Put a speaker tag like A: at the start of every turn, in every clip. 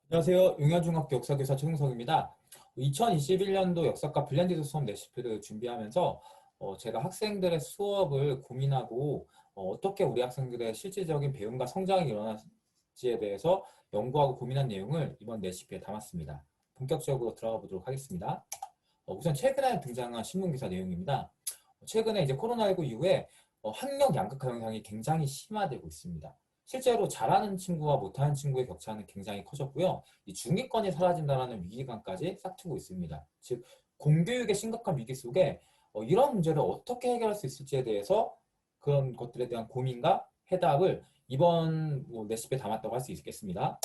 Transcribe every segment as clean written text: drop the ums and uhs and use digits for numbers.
A: 안녕하세요. 용현중학교 역사교사 최승석입니다. 2021년도 역사과 블렌디드 수업 레시피를 준비하면서 제가 학생들의 수업을 고민하고 어떻게 우리 학생들의 실질적인 배움과 성장이 일어날지에 대해서 연구하고 고민한 내용을 이번 레시피에 담았습니다. 본격적으로 들어가 보도록 하겠습니다. 우선 최근에 등장한 신문기사 내용입니다. 최근에 이제 코로나19 이후에 학력 양극화 현상이 굉장히 심화되고 있습니다. 실제로 잘하는 친구와 못하는 친구의 격차는 굉장히 커졌고요. 이 중위권이 사라진다는 위기감까지 싹트고 있습니다. 즉 공교육의 심각한 위기 속에 이런 문제를 어떻게 해결할 수 있을지에 대해서 그런 것들에 대한 고민과 해답을 이번 레시피에 담았다고 할 수 있겠습니다.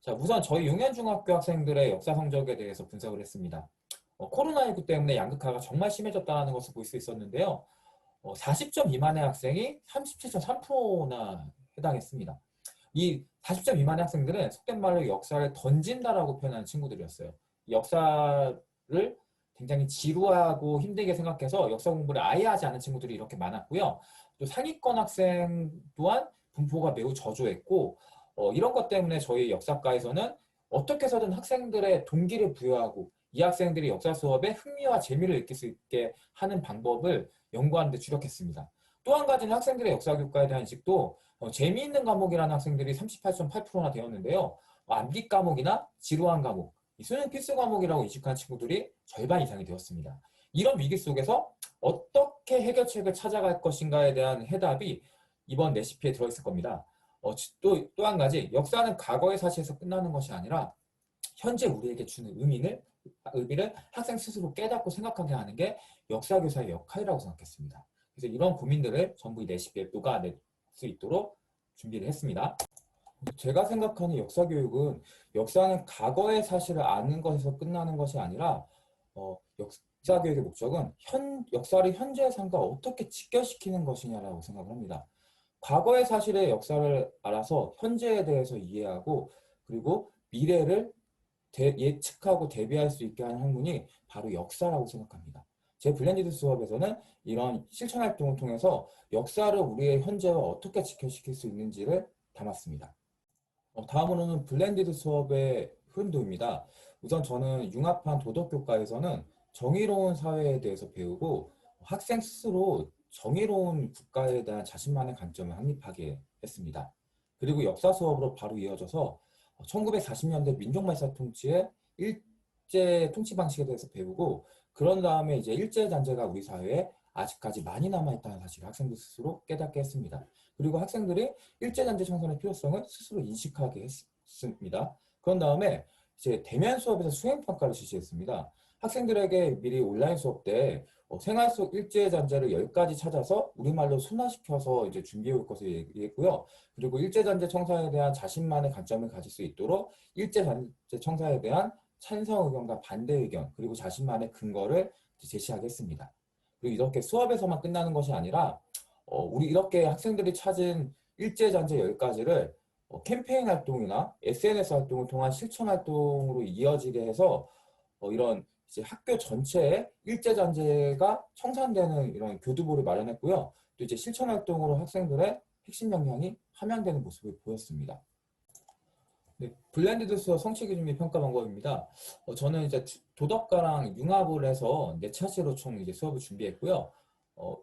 A: 자, 우선 저희 용현중학교 학생들의 역사 성적에 대해서 분석을 했습니다. 코로나19 때문에 양극화가 정말 심해졌다는 것을 볼 수 있었는데요. 40점 미만의 학생이 37.3%나 해당했습니다. 이 40점 미만의 학생들은 속된 말로 역사를 던진다라고 표현하는 친구들이었어요. 역사를 굉장히 지루하고 힘들게 생각해서 역사 공부를 아예 하지 않은 친구들이 이렇게 많았고요. 또 상위권 학생 또한 분포가 매우 저조했고 이런 것 때문에 저희 역사과에서는 어떻게 해서든 학생들의 동기를 부여하고 이 학생들이 역사 수업에 흥미와 재미를 느낄 수 있게 하는 방법을 연구하는 데 주력했습니다. 또 한 가지는 학생들의 역사 교과에 대한 인식도 재미있는 과목이라는 학생들이 38.8%나 되었는데요. 암기 과목이나 지루한 과목, 수능 필수 과목이라고 인식하는 친구들이 절반 이상이 되었습니다. 이런 위기 속에서 어떻게 해결책을 찾아갈 것인가에 대한 해답이 이번 레시피에 들어있을 겁니다. 또 한 가지, 역사는 과거의 사실에서 끝나는 것이 아니라 현재 우리에게 주는 의미를 학생 스스로 깨닫고 생각하게 하는 게 역사교사의 역할이라고 생각했습니다. 그래서 이런 고민들을 전부 이 레시피에 녹아낼 수 있도록 준비를 했습니다. 제가 생각하는 역사교육은 역사는 과거의 사실을 아는 것에서 끝나는 것이 아니라 역사교육의 목적은 역사를 현재의 삶과 어떻게 직결시키는 것이냐라고 생각을 합니다. 과거의 사실의 역사를 알아서 현재에 대해서 이해하고 그리고 미래를 예측하고 대비할 수 있게 하는 학문이 바로 역사라고 생각합니다. 제 블렌디드 수업에서는 이런 실천 활동을 통해서 역사를 우리의 현재와 어떻게 직결시킬 수 있는지를 담았습니다. 다음으로는 블렌디드 수업의 흐름도입니다. 우선 저는 융합한 도덕교과에서는 정의로운 사회에 대해서 배우고 학생 스스로 정의로운 국가에 대한 자신만의 관점을 확립하게 했습니다. 그리고 역사 수업으로 바로 이어져서 1940년대 민족말살 통치의 일제 통치 방식에 대해서 배우고 그런 다음에 이제 일제잔재가 우리 사회에 아직까지 많이 남아있다는 사실을 학생들 스스로 깨닫게 했습니다. 그리고 학생들이 일제잔재 청산의 필요성을 스스로 인식하게 했습니다. 그런 다음에 이제 대면 수업에서 수행평가를 실시했습니다. 학생들에게 미리 온라인 수업 때 생활 속 일제잔재를 10가지 찾아서 우리말로 순화시켜서 이제 준비해 올 것을 얘기했고요. 그리고 일제잔재 청산에 대한 자신만의 관점을 가질 수 있도록 일제잔재 청산에 대한 찬성 의견과 반대 의견 그리고 자신만의 근거를 제시하겠습니다. 그리고 이렇게 수업에서만 끝나는 것이 아니라 우리 이렇게 학생들이 찾은 일제잔재 10가지를 캠페인 활동이나 SNS 활동을 통한 실천 활동으로 이어지게 해서 이런 이제 학교 전체에 일제잔재가 청산되는 이런 교두보를 마련했고요. 또 이제 실천 활동으로 학생들의 핵심 역량이 함양되는 모습을 보였습니다. 네, 블렌디드 수업 성취 기준 및 평가 방법입니다. 저는 이제 도덕과랑 융합을 해서 4차시로 총 이제 수업을 준비했고요.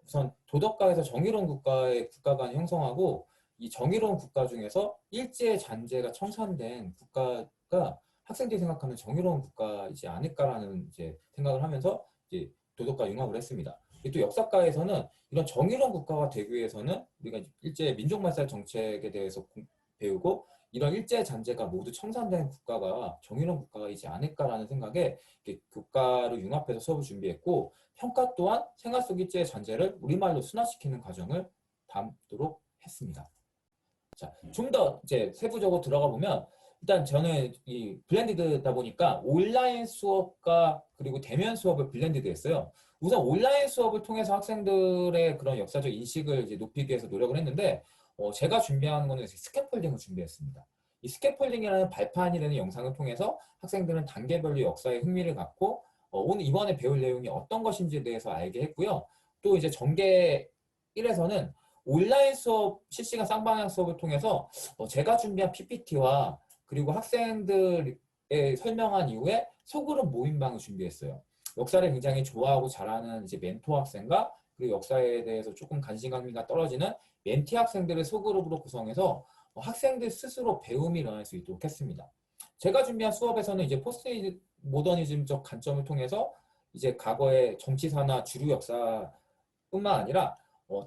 A: 우선 도덕과에서 정의로운 국가관을 형성하고 이 정의로운 국가 중에서 일제 잔재가 청산된 국가가 학생들이 생각하는 정의로운 국가이지 않을까라는 이제 생각을 하면서 이제 도덕과 융합을 했습니다. 또 역사과에서는 이런 정의로운 국가가 되기 위해서는 우리가 일제 민족말살 정책에 대해서 배우고 이런 일제 잔재가 모두 청산된 국가가 정의로운 국가이지 않을까라는 생각에 국가를 융합해서 수업을 준비했고 평가 또한 생활 속 일제 잔재를 우리말로 순화시키는 과정을 담도록 했습니다. 자, 좀 더 이제 세부적으로 들어가 보면 일단 저는 이 블렌디드다 보니까 온라인 수업과 그리고 대면 수업을 블렌디드 했어요. 우선 온라인 수업을 통해서 학생들의 그런 역사적 인식을 이제 높이기 위해서 노력을 했는데 제가 준비한 거는 스캐폴딩을 준비했습니다. 이 스캐폴딩이라는 발판이라는 영상을 통해서 학생들은 단계별로 역사에 흥미를 갖고 오늘 이번에 배울 내용이 어떤 것인지에 대해서 알게 했고요. 또 이제 전개 1에서는 온라인 수업, 실시간 쌍방향 수업을 통해서 제가 준비한 PPT와 그리고 학생들의 설명한 이후에 소그룹 모임방을 준비했어요. 역사를 굉장히 좋아하고 잘하는 이제 멘토 학생과 그리고 역사에 대해서 조금 관심감이 떨어지는 멘티 학생들을 소그룹으로 구성해서 학생들 스스로 배움이 일어날 수 있도록 했습니다. 제가 준비한 수업에서는 이제 포스트 모더니즘적 관점을 통해서 이제 과거의 정치사나 주류 역사뿐만 아니라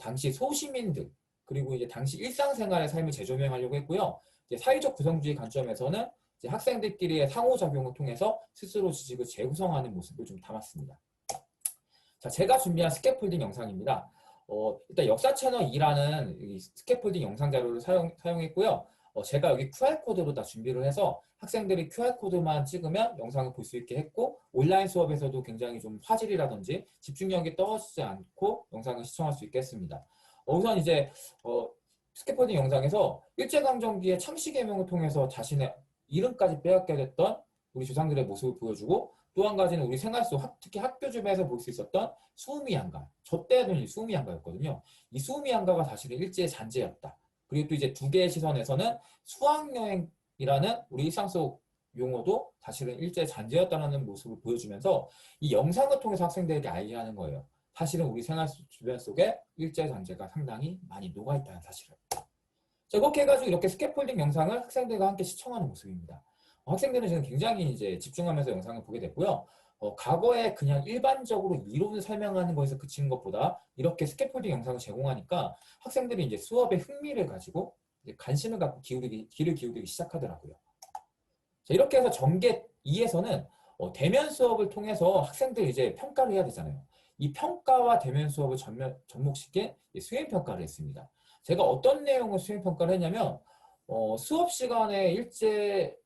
A: 당시 소시민들 그리고 이제 당시 일상생활의 삶을 재조명하려고 했고요. 이제 사회적 구성주의 관점에서는 이제 학생들끼리의 상호작용을 통해서 스스로 지식을 재구성하는 모습을 좀 담았습니다. 자, 제가 준비한 스캐폴딩 영상입니다. 일단 역사 채널 2라는 이 스캐폴딩 영상 자료를 사용했고요. 제가 여기 QR코드로 다 준비를 해서 학생들이 QR코드만 찍으면 영상을 볼 수 있게 했고 온라인 수업에서도 굉장히 좀 화질이라든지 집중력이 떨어지지 않고 영상을 시청할 수 있게 했습니다. 우선 이제 스캐폴딩 영상에서 일제강점기의 창씨개명을 통해서 자신의 이름까지 빼앗게 됐던 우리 조상들의 모습을 보여주고 또 한 가지는 우리 생활 속 특히 학교 주변에서 볼 수 있었던 수우미양가. 저 때는 수우미양가였거든요. 이 수우미양가가 사실은 일제의 잔재였다. 그리고 또 이제 두 개의 시선에서는 수학여행이라는 우리 일상 속 용어도 사실은 일제의 잔재였다는 모습을 보여주면서 이 영상을 통해서 학생들에게 알게 하는 거예요. 사실은 우리 생활 주변 속에 일제 잔재가 상당히 많이 녹아있다는 사실을. 자, 그렇게 해가지고 이렇게 스캐폴딩 영상을 학생들과 함께 시청하는 모습입니다. 학생들은 지금 굉장히 이제 집중하면서 영상을 보게 됐고요. 과거에 그냥 일반적으로 이론을 설명하는 것에서 그치는 것보다 이렇게 스캐폴딩 영상을 제공하니까 학생들이 이제 수업에 흥미를 가지고 이제 관심을 갖고 귀를 기울이기 시작하더라고요. 자, 이렇게 해서 전개 2에서는 대면 수업을 통해서 학생들이 이제 평가를 해야 되잖아요. 이 평가와 대면 수업을 접목시킨 수행평가를 했습니다. 제가 어떤 내용을 수행평가를 했냐면 수업 시간에 일제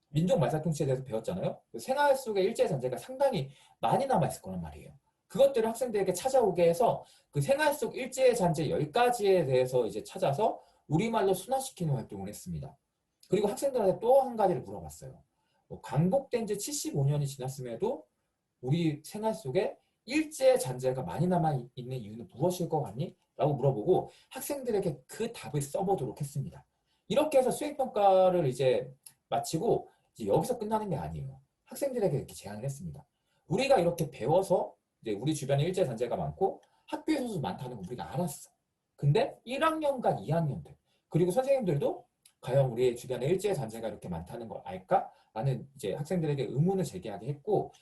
A: 민족 말살통치에 대해서 배웠잖아요. 생활 속에 일제 잔재가 상당히 많이 남아있을 거란 말이에요. 그것들을 학생들에게 찾아오게 해서 그 생활 속 일제 잔재 10가지에 대해서 이제 찾아서 우리말로 순화시키는 활동을 했습니다. 그리고 학생들한테 또 한 가지를 물어봤어요. 광복된 지 75년이 지났음에도 우리 생활 속에 일제 잔재가 많이 남아있는 이유는 무엇일 것 같니? 라고 물어보고 학생들에게 그 답을 써보도록 했습니다. 이렇게 해서 수행평가를 이제 마치고 이제 여기서 끝나는 게 아니에요. 학생들에게 이렇게 제안을 했습니다. 우리가 이렇게 배워서 이제 우리 주변에 일제 잔재가 많고 학교에서도 많다는 거 우리가 알았어. 근데 1학년과 2학년들 그리고 선생님들도 과연 우리의 주변에 일제 잔재가 이렇게 많다는 걸 알까? 라는 이제 학생들에게 의문을 제기하게 했고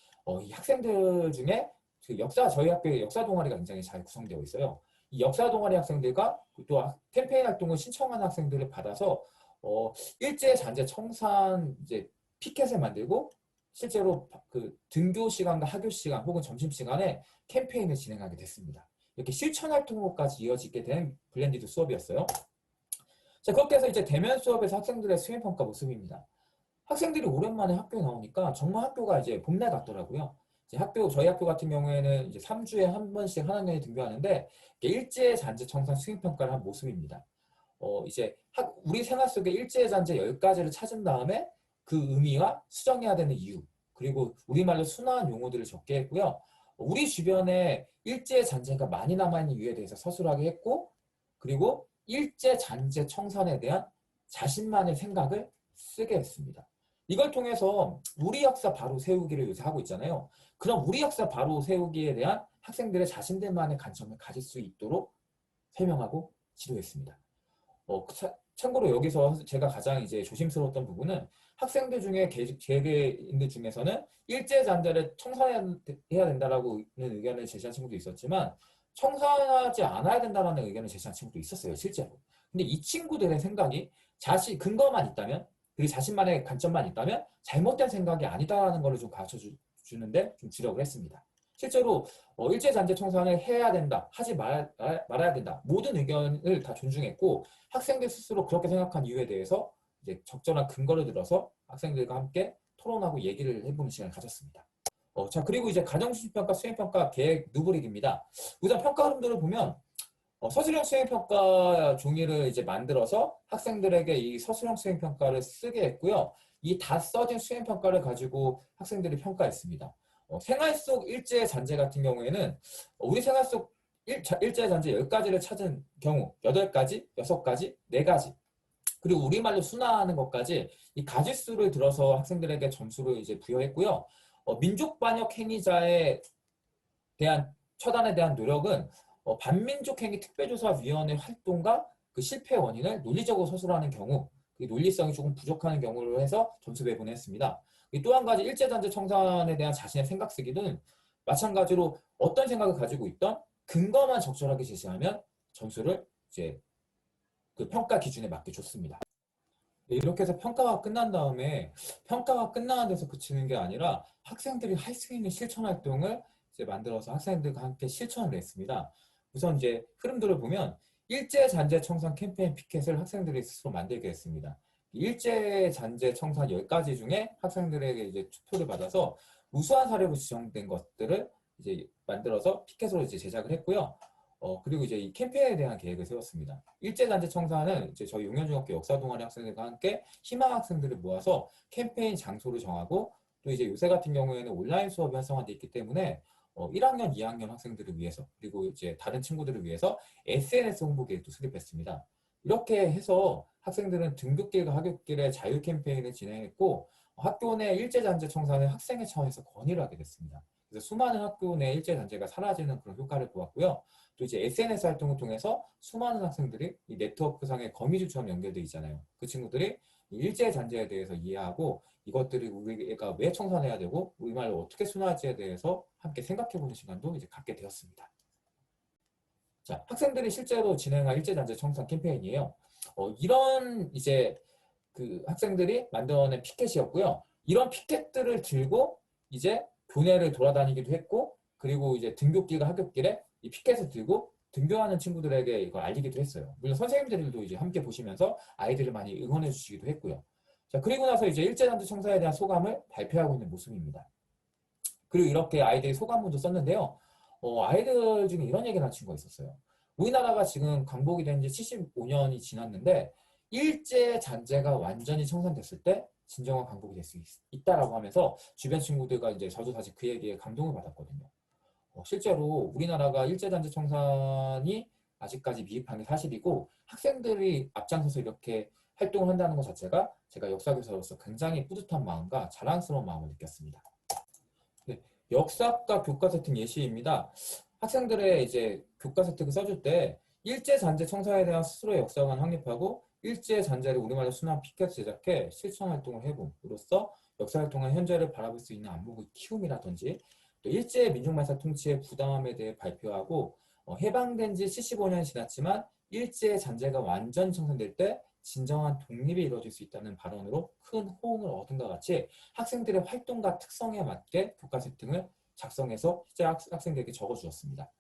A: 이 학생들 중에 그 저희 학교에 역사 동아리가 굉장히 잘 구성되어 있어요. 이 역사 동아리 학생들과 또 캠페인 활동을 신청하는 학생들을 받아서 일제 잔재 청산 이제 피켓을 만들고 실제로 그 등교 시간과 학교 시간 혹은 점심 시간에 캠페인을 진행하게 됐습니다. 이렇게 실천 활동으로까지 이어지게 된 블렌디드 수업이었어요. 자, 그렇게 해서 이제 대면 수업에서 학생들의 수행평가 모습입니다. 학생들이 오랜만에 학교에 나오니까 정말 학교가 이제 봄날 같더라고요. 이제 저희 학교 같은 경우에는 이제 3주에 한 번씩 한 학년이 등교하는데 일제 잔재 청산 수행평가를 한 모습입니다. 이제 우리 생활 속에 일제 잔재 10가지를 찾은 다음에 그 의미와 수정해야 되는 이유 그리고 우리말로 순화한 용어들을 적게 했고요. 우리 주변에 일제 잔재가 많이 남아있는 이유에 대해서 서술하게 했고 그리고 일제 잔재 청산에 대한 자신만의 생각을 쓰게 했습니다. 이걸 통해서 우리 역사 바로 세우기를 요새 하고 있잖아요. 그럼 우리 역사 바로 세우기에 대한 학생들의 자신들만의 관점을 가질 수 있도록 설명하고 지도했습니다. 참고로 여기서 제가 가장 이제 조심스러웠던 부분은 학생들 중에 개개인들 중에서는 일제 잔재를 청산해야 된다라고 의견을 제시한 친구도 있었지만 청산하지 않아야 된다라는 의견을 제시한 친구도 있었어요, 실제로. 근데 이 친구들의 생각이 근거만 있다면 그리고 자신만의 관점만 있다면 잘못된 생각이 아니다라는 것을 좀 가르쳐 주는데 좀 주력을 했습니다. 실제로 일제잔재 청산을 해야 된다, 하지 말아야 된다 모든 의견을 다 존중했고 학생들 스스로 그렇게 생각한 이유에 대해서 이제 적절한 근거를 들어서 학생들과 함께 토론하고 얘기를 해보는 시간을 가졌습니다. 자, 그리고 이제 가정수행평가, 수행평가 계획 루브릭입니다. 우선 평가 흐름들을 보면 서술형 수행평가 종이를 이제 만들어서 학생들에게 이 서술형 수행평가를 쓰게 했고요. 이 다 써진 수행평가를 가지고 학생들이 평가했습니다. 생활 속 일제 잔재 같은 경우에는 우리 생활 속 일제 잔재 10가지를 찾은 경우 8가지, 6가지, 4가지 그리고 우리말로 순화하는 것까지 이 가지수를 들어서 학생들에게 점수를 이제 부여했고요. 민족 반역 행위자에 대한 처단에 대한 노력은 반민족행위 특별조사위원회 활동과 그 실패 원인을 논리적으로 서술하는 경우, 그 논리성이 조금 부족하는 경우로 해서 점수 배분을 했습니다. 또 한 가지 일제잔재 청산에 대한 자신의 생각 쓰기는 마찬가지로 어떤 생각을 가지고 있던 근거만 적절하게 제시하면 점수를 이제 그 평가 기준에 맞게 줬습니다. 이렇게 해서 평가가 끝난 다음에 평가가 끝나는 데서 그치는 게 아니라 학생들이 할 수 있는 실천 활동을 이제 만들어서 학생들과 함께 실천을 했습니다. 우선 이제 흐름들을 보면 일제잔재 청산 캠페인 피켓을 학생들이 스스로 만들게 했습니다. 일제잔재 청산 10가지 중에 학생들에게 이제 투표를 받아서 우수한 사례로 지정된 것들을 이제 만들어서 피켓으로 이제 제작을 했고요. 그리고 이제 이 캠페인에 대한 계획을 세웠습니다. 일제잔재 청사는 이제 저희 용현중학교 역사동아리 학생들과 함께 희망 학생들을 모아서 캠페인 장소를 정하고 또 이제 요새 같은 경우에는 온라인 수업이 활성화되어 있기 때문에 1학년, 2학년 학생들을 위해서 그리고 이제 다른 친구들을 위해서 SNS 홍보 계획도 수립했습니다. 이렇게 해서 학생들은 등굣길과 하굣길의 자유 캠페인을 진행했고 학교 내 일제잔재 청사는 학생회 차원에서 건의를 하게 됐습니다. 그래서 수많은 학교 내 일제잔재가 사라지는 그런 효과를 보았고요. 또 이제 SNS 활동을 통해서 수많은 학생들이 이 네트워크상의 거미줄처럼 연결되어 있잖아요. 그 친구들이 일제잔재에 대해서 이해하고 이것들이 우리가 왜 청산해야 되고 우리말로 어떻게 순화할지에 대해서 함께 생각해보는 시간도 이제 갖게 되었습니다. 자, 학생들이 실제로 진행한 일제잔재 청산 캠페인이에요. 이런 이제 그 학생들이 만들어낸 피켓이었고요. 이런 피켓들을 들고 이제 교내를 돌아다니기도 했고 그리고 이제 등굣길과 하굣길에 이 피켓을 들고 등교하는 친구들에게 이걸 알리기도 했어요. 물론 선생님들도 이제 함께 보시면서 아이들을 많이 응원해 주시기도 했고요. 자, 그리고 나서 이제 일제잔재 청사에 대한 소감을 발표하고 있는 모습입니다. 그리고 이렇게 아이들이 소감문도 썼는데요. 아이들 중에 이런 얘기를 한 친구가 있었어요. 우리나라가 지금 광복이 된 지 75년이 지났는데 일제잔재가 완전히 청산됐을 때 진정한 광복이 될 수 있다라고 하면서 주변 친구들과 이제 저도 사실 그 얘기에 감동을 받았거든요. 실제로 우리나라가 일제잔재 청산이 아직까지 미흡한 게 사실이고 학생들이 앞장서서 이렇게 활동을 한다는 것 자체가 제가 역사교사로서 굉장히 뿌듯한 마음과 자랑스러운 마음을 느꼈습니다. 네, 역사과 교과 세팅 예시입니다. 학생들의 이제 교과 세팅을 써줄 때 일제잔재 청사에 대한 스스로의 역사관 확립하고 일제잔재를 우리말로 순환 피켓 제작해 실천 활동을 해봄으로써 역사 활동의 현재를 바라볼 수 있는 안목의 키움이라든지 또 일제 민족말살 통치의 부당함에 대해 발표하고 해방된 지 75년이 지났지만 일제 잔재가 완전 청산될 때 진정한 독립이 이루어질 수 있다는 발언으로 큰 호응을 얻은 것 같이 학생들의 활동과 특성에 맞게 교과 세팅을 작성해서 실제 학생들에게 적어주었습니다.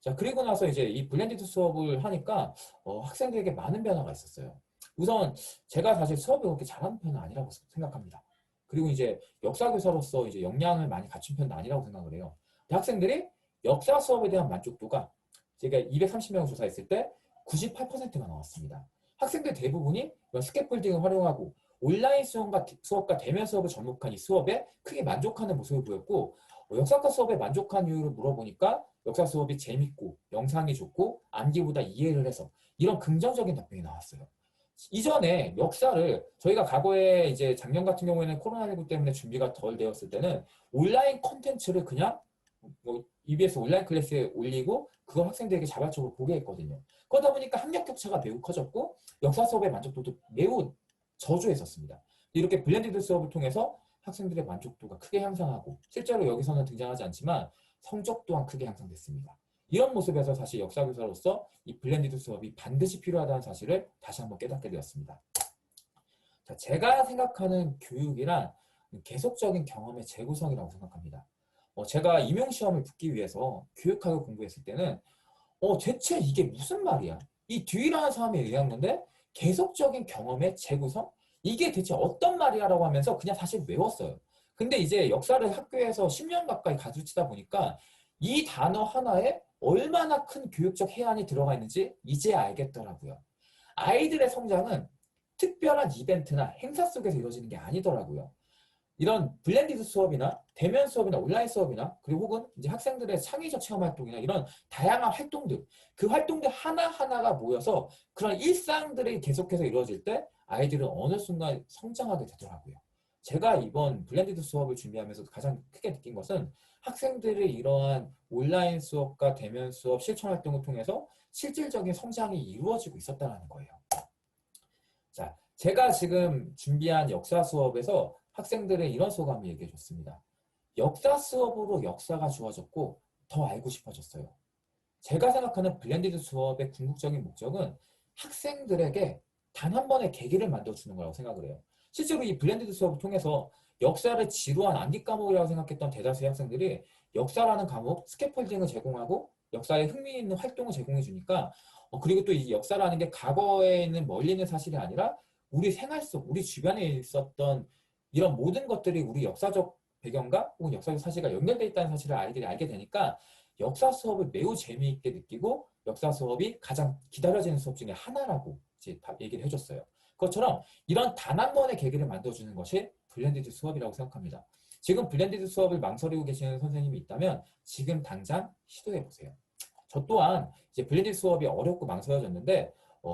A: 자, 그리고 나서 이제 이 블렌디드 수업을 하니까 학생들에게 많은 변화가 있었어요. 우선 제가 사실 수업을 그렇게 잘하는 편은 아니라고 생각합니다. 그리고 이제 역사교사로서 이제 역량을 많이 갖춘 편도 아니라고 생각을 해요. 학생들이 역사 수업에 대한 만족도가 제가 230명을 조사했을 때 98%가 나왔습니다. 학생들 대부분이 스캐폴딩을 활용하고 온라인 수업과 대면 수업을 접목한 이 수업에 크게 만족하는 모습을 보였고 역사과 수업에 만족한 이유를 물어보니까 역사 수업이 재밌고 영상이 좋고 암기보다 이해를 해서 이런 긍정적인 답변이 나왔어요. 이전에 역사를 저희가 과거에 이제 작년 같은 경우에는 코로나19 때문에 준비가 덜 되었을 때는 온라인 콘텐츠를 그냥 뭐 EBS 온라인 클래스에 올리고 그걸 학생들에게 자발적으로 보게 했거든요. 그러다 보니까 학력 격차가 매우 커졌고 역사 수업의 만족도도 매우 저조했었습니다. 이렇게 블렌디드 수업을 통해서 학생들의 만족도가 크게 향상하고 실제로 여기서는 등장하지 않지만 성적 또한 크게 향상됐습니다. 이런 모습에서 사실 역사교사로서 이 블렌디드 수업이 반드시 필요하다는 사실을 다시 한번 깨닫게 되었습니다. 자, 제가 생각하는 교육이란 계속적인 경험의 재구성이라고 생각합니다. 제가 임용시험을 붙기 위해서 교육학을 공부했을 때는 대체 이게 무슨 말이야? 이 듀이라는 사람에 의한 건데 계속적인 경험의 재구성? 이게 대체 어떤 말이야? 라고 하면서 그냥 사실 외웠어요. 근데 이제 역사를 학교에서 10년 가까이 가르치다 보니까 이 단어 하나에 얼마나 큰 교육적 해안이 들어가 있는지 이제 알겠더라고요. 아이들의 성장은 특별한 이벤트나 행사 속에서 이루어지는 게 아니더라고요. 이런 블렌디드 수업이나 대면 수업이나 온라인 수업이나 그리고 혹은 이제 학생들의 창의적 체험 활동이나 이런 다양한 활동들, 그 활동들 하나하나가 모여서 그런 일상들이 계속해서 이루어질 때 아이들은 어느 순간 성장하게 되더라고요. 제가 이번 블렌디드 수업을 준비하면서 가장 크게 느낀 것은 학생들의 이러한 온라인 수업과 대면 수업 실천 활동을 통해서 실질적인 성장이 이루어지고 있었다는 거예요. 자, 제가 지금 준비한 역사 수업에서 학생들의 이런 소감을 얘기해 줬습니다. 역사 수업으로 역사가 주어졌고 더 알고 싶어졌어요. 제가 생각하는 블렌디드 수업의 궁극적인 목적은 학생들에게 단 한 번의 계기를 만들어주는 거라고 생각을 해요. 실제로 이 블렌디드 수업을 통해서 역사를 지루한 암기 과목이라고 생각했던 대다수의 학생들이 역사라는 과목, 스캐폴딩을 제공하고 역사에 흥미있는 활동을 제공해 주니까 그리고 또 이 역사라는 게 과거에 있는 멀리 있는 사실이 아니라 우리 생활 속, 우리 주변에 있었던 이런 모든 것들이 우리 역사적 배경과 혹은 역사적 사실과 연결되어 있다는 사실을 아이들이 알게 되니까 역사 수업을 매우 재미있게 느끼고 역사 수업이 가장 기다려지는 수업 중에 하나라고 이제 얘기를 해줬어요. 그것처럼 이런 단 한 번의 계기를 만들어주는 것이 블렌디드 수업이라고 생각합니다. 지금 블렌디드 수업을 망설이고 계시는 선생님이 있다면 지금 당장 시도해보세요. 저 또한 이제 블렌디드 수업이 어렵고 망설여졌는데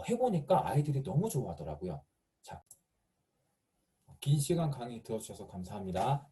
A: 해보니까 아이들이 너무 좋아하더라고요. 자, 긴 시간 강의 들어주셔서 감사합니다.